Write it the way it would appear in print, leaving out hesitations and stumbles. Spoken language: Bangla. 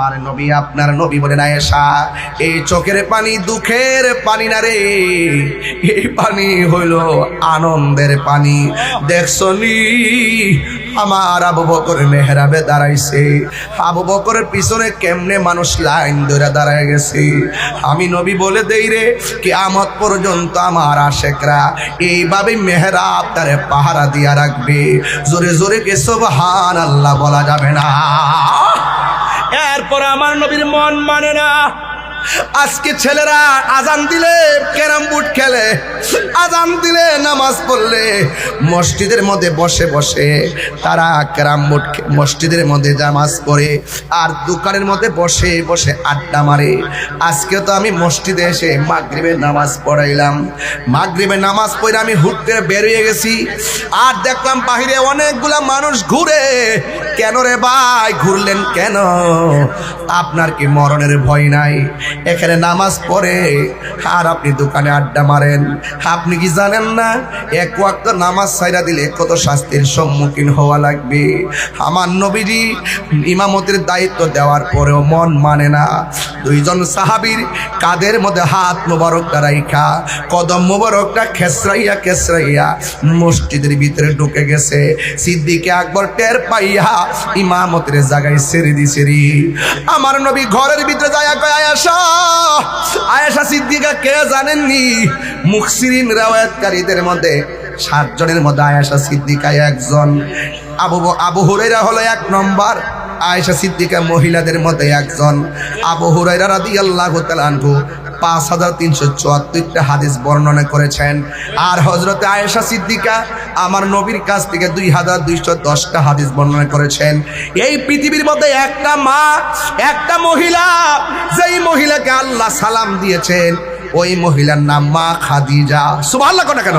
আমার নবী আপনার নবী বলেন, আয়েশা এই চোখের পানি দুঃখের পানি না রে, এই পানি হইল আনন্দের পানি। দেখছনি আমার আবু বকর মেহরাবে দাঁড়াইছে, আবু বকরের পিছনে কেমনে মানুষ লাইন ধরে দাঁড়ায় গেছে। আমি নবী বলে দেই রে, কিয়ামত পর্যন্ত আমার আশেকরা এইভাবে মেহরাব তারে পাহারা দিয়া রাখবে। জোরে জোরে কে সুবহানাল্লাহ বলা যাবে না। এরপর আমার নবীর মন মানে না। আজকে ছেলেরা আজান দিলে ক্যারাম বোর্ড খেলে, আজান দিলে নামাজ পড়লে মসজিদের মধ্যে বসে বসে তারা ক্যারাম বোর্ড মসজিদের মধ্যে নামাজ পড়ে আর দোকানের মধ্যে বসে বসে আড্ডা মারে। আজকে তো আমি মসজিদে এসে মাগরিবের নামাজ পড়াইলাম, মাগরিবের নামাজ পড়ে আমি হুট করে বেরিয়ে গেছি আর দেখলাম বাহিরে অনেকগুলা মানুষ ঘুরে। কেন রে ভাই ঘুরলেন কেন? আপনার কি মরণের ভয় নাই? এখানে নামাজ পড়ে আর আপনি দোকানে আড্ডা মারেন। আপনি কি জানেন না এক ওয়াক্ত নামাজ ছাইরা দিলে কত শাস্তির সম্মুখীন হওয়া লাগবে? আমার নবীজি ইমামতের দায়িত্ব দেওয়ার পরেও মন মানে না। দুইজন সাহাবীর কাঁধের মধ্যে হাত মোবারকটা রাইখা কদম মোবারকটা খেসরাইয়া খেসরাইয়া মসজিদের ভিতরে ঢুকে গেছে। সিদ্দিকে আকবর টের পাইয়া ইমামতের জায়গায় ছেড়ে দিছে রে। আমার নবী ঘরের ভিতরে যায় কয়, আয়েশা, আয়েশা সিদ্দিকা কে জানেননি? মুফসিরিন riwayatকারীদের মধ্যে 7 জনের মধ্যে আয়েশা সিদ্দিকা একজন। আবু হুরায়রা হলো 1 নম্বর, আয়েশা সিদ্দিকা মহিলাদের মধ্যে একজন। আবু হুরায়রা রাদিয়াল্লাহু তাআলা আনহু 5374টা হাদিস বর্ণনা করেছেন। আর হযরতে আয়েশা সিদ্দিকা আমার নবীর কাছ থেকে 2210টা হাদিস বর্ণনা করেছেন। এই পৃথিবীর মধ্যে একটা মা, একটা মহিলা, যেই মহিলাকে আল্লাহ সালাম দিয়েছেন ওই মহিলার নাম মা খাদিজা। সুবহানাল্লাহ কেন?